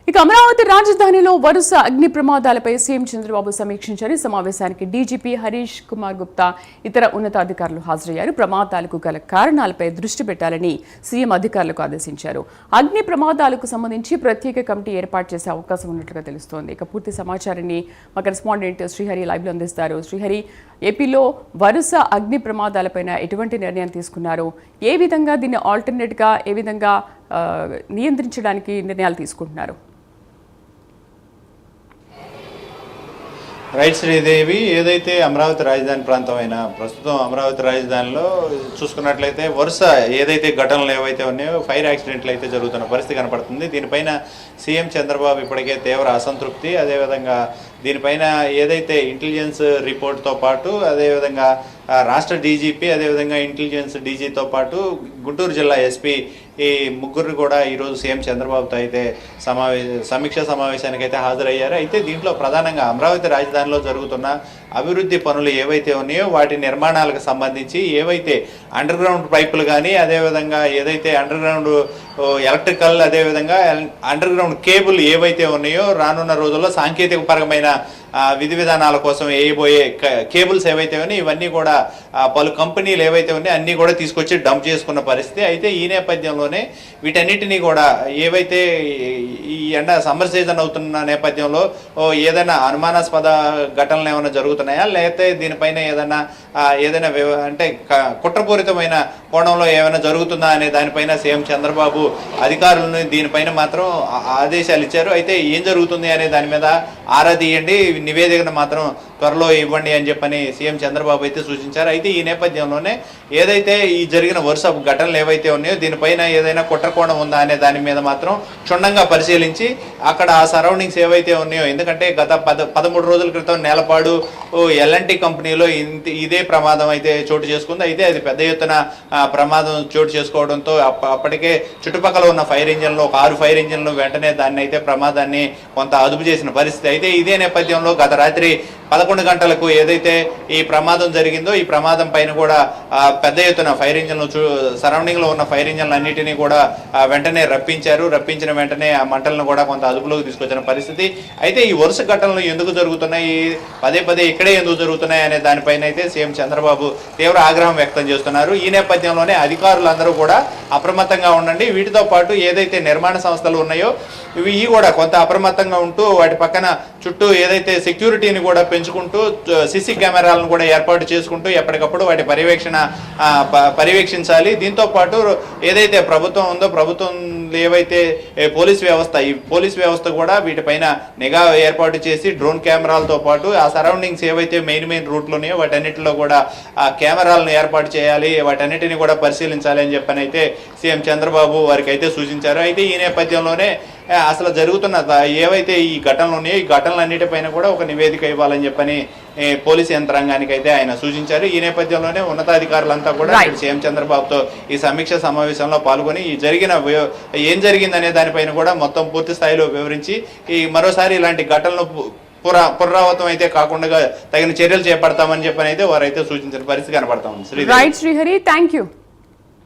ఇక అమరావతి రాజధానిలో వరుస అగ్ని ప్రమాదాలపై సీఎం చంద్రబాబు సమీక్షించారు. సమావేశానికి డీజీపీ హరీష్ కుమార్ గుప్తా ఇతర ఉన్నతాధికారులు హాజరయ్యారు. ప్రమాదాలకు గల కారణాలపై దృష్టి పెట్టాలని సీఎం అధికారులకు ఆదేశించారు. అగ్ని ప్రమాదాలకు సంబంధించి ప్రత్యేక కమిటీ ఏర్పాటు చేసే అవకాశం ఉన్నట్లుగా తెలుస్తోంది. ఇక పూర్తి సమాచారాన్ని మా కరెస్పాండెంట్ శ్రీహరి లైవ్లో అందిస్తారు. శ్రీహరి, ఏపీలో వరుస అగ్ని ప్రమాదాలపైన ఎటువంటి నిర్ణయం తీసుకున్నారు? ఏ విధంగా దీన్ని ఆల్టర్నేట్గా ఏ విధంగా నియంత్రించడానికి నిర్ణయాలు తీసుకుంటున్నారు? రైట్ శ్రీదేవి, ఏదైతే అమరావతి రాజధాని ప్రాంతమైన ప్రస్తుతం అమరావతి రాజధానిలో చూసుకున్నట్లయితే వరుస ఏదైతే ఘటనలు ఏవైతే ఉన్నాయో ఫైర్ యాక్సిడెంట్లు అయితే జరుగుతున్న పరిస్థితి కనపడుతుంది. దీనిపైన సీఎం చంద్రబాబు ఇప్పటికే తీవ్ర అసంతృప్తి, అదేవిధంగా దీనిపైన ఏదైతే ఇంటెలిజెన్స్ రిపోర్ట్తో పాటు అదేవిధంగా రాష్ట్ర డీజీపీ అదేవిధంగా ఇంటెలిజెన్స్ డీజీతో పాటు గుంటూరు జిల్లా ఎస్పీ ఈ ముగ్గురు కూడా ఈరోజు సీఎం చంద్రబాబుతో అయితే సమీక్షా సమావేశానికి అయితే హాజరయ్యారు. అయితే దీంట్లో ప్రధానంగా అమరావతి రాజధానిలో జరుగుతున్న అభివృద్ధి పనులు ఏవైతే ఉన్నాయో వాటి నిర్మాణాలకు సంబంధించి ఏవైతే అండర్ గ్రౌండ్ పైపులు కానీ అదేవిధంగా ఏదైతే అండర్ గ్రౌండ్ ఎలక్ట్రికల్ అదేవిధంగా అండర్ గ్రౌండ్ కేబుల్ ఏవైతే ఉన్నాయో రానున్న రోజుల్లో సాంకేతిక పరమైన విధి విధానాల కోసం వేయబోయే కేబుల్స్ ఏవైతే ఉన్నాయో ఇవన్నీ కూడా పలు కంపెనీలు ఏవైతే ఉన్నాయో అన్నీ కూడా తీసుకొచ్చి డంప్ చేసుకున్న పరిస్థితి. అయితే ఈ నేపథ్యంలోనే వీటన్నిటినీ కూడా ఏవైతే ఈ సమ్మర్ సీజన్ అవుతున్న నేపథ్యంలో ఏదైనా అనుమానాస్పద ఘటనలు ఏమైనా జరుగుతున్నాయా, లేకపోతే దీనిపైన ఏదైనా అంటే కుట్రపూరితమైన కోణంలో ఏమైనా జరుగుతుందా అనే దానిపైన సీఎం చంద్రబాబు అధికారులను దీనిపైన మాత్రం ఆదేశాలు ఇచ్చారు. అయితే ఏం జరుగుతుంది అనే దాని మీద ఆరా తీయండి, నివేదికను మాత్రం త్వరలో ఇవ్వండి అని చెప్పని సీఎం చంద్రబాబు అయితే సూచించారు. అయితే ఈ నేపథ్యంలోనే ఏదైతే ఈ జరిగిన వరుస ఘటనలు ఏవైతే ఉన్నాయో దీనిపైన ఏదైనా కుట్రకోణం ఉందా అనే దాని మీద మాత్రం క్షుణ్ణంగా పరిశీలించి అక్కడ ఆ సరౌండింగ్స్ ఏవైతే ఉన్నాయో, ఎందుకంటే గత 13 రోజుల క్రితం నేలపాడు ఎల్ఎన్టీ కంపెనీలో ఇదే ప్రమాదం అయితే చోటు చేసుకుంది. అయితే అది పెద్ద ఎత్తున ప్రమాదం చోటు చేసుకోవడంతో అప్పటికే చుట్టుపక్కల ఉన్న ఫైర్ ఇంజన్లు ఒక 6 ఫైర్ ఇంజన్లు వెంటనే దాన్ని అయితే ప్రమాదాన్ని కొంత అదుపు చేసిన పరిస్థితి. అయితే ఇదే నేపథ్యంలో గత రాత్రి 11 గంటలకు ఏదైతే ఈ ప్రమాదం జరిగిందో ఈ ప్రమాదం పైన కూడా పెద్ద ఎత్తున ఫైర్ ఇంజన్లు సరౌండింగ్ లో ఉన్న ఫైర్ ఇంజన్లు అన్నిటినీ కూడా వెంటనే రప్పించిన వెంటనే ఆ మంటలను కూడా కొంత అదుపులోకి తీసుకొచ్చిన పరిస్థితి. అయితే ఈ వరుస ఘటనలు ఎందుకు జరుగుతున్నాయి, పదే ఇక్కడే ఎందుకు జరుగుతున్నాయి అనే దానిపైన అయితే సీఎం చంద్రబాబు తీవ్ర ఆగ్రహం వ్యక్తం చేస్తున్నారు. ఈ నేపథ్యంలోనే అధికారులందరూ కూడా అప్రమత్తంగా ఉండండి, వీటితో పాటు ఏదైతే నిర్మాణ సంస్థలు ఉన్నాయో ఇవి కూడా కొంత అప్రమత్తంగా ఉంటూ వాటి పక్కన చుట్టూ ఏదైతే సెక్యూరిటీని కూడా పెంచుకుంటూ సీసీ కెమెరాలను కూడా ఏర్పాటు చేసుకుంటూ ఎప్పటికప్పుడు వాటి పర్యవేక్షించాలి. దీంతో పాటు ఏదైతే ప్రభుత్వం ఉందో ప్రభుత్వం ఏవైతే పోలీస్ వ్యవస్థ కూడా వీటిపైన నిఘా ఏర్పాటు చేసి డ్రోన్ కెమెరాలతో పాటు ఆ సరౌండింగ్స్ ఏవైతే మెయిన్ రూట్లు ఉన్నాయో వాటన్నిటిలో కూడా ఆ కెమెరాలను ఏర్పాటు చేయాలి, వాటన్నిటిని కూడా పరిశీలించాలి అని చెప్పని అయితే సీఎం చంద్రబాబు వారికి అయితే సూచించారు. అయితే ఈ నేపథ్యంలోనే అసలు జరుగుతున్న ఏవైతే ఈ ఘటనలు ఉన్నాయో ఈ ఘటనలన్నిటిపైన కూడా ఒక నివేదిక ఇవ్వాలని చెప్పని పోలీసు యంత్రాంగానికి అయితే ఆయన సూచించారు. ఈ నేపథ్యంలోనే ఉన్నతాధికారులంతా కూడా సీఎం చంద్రబాబుతో ఈ సమీక్ష సమావేశంలో పాల్గొని ఏం జరిగిందనే దానిపైన కూడా మొత్తం పూర్తి స్థాయిలో వివరించి ఈ మరోసారి ఇలాంటి ఘటనలు పునరావృతం అయితే కాకుండా తగిన చర్యలు చేపడతామని చెప్పని అయితే వారైతే సూచించిన పరిస్థితి కనపడతా ఉంది. Srihari, thank you.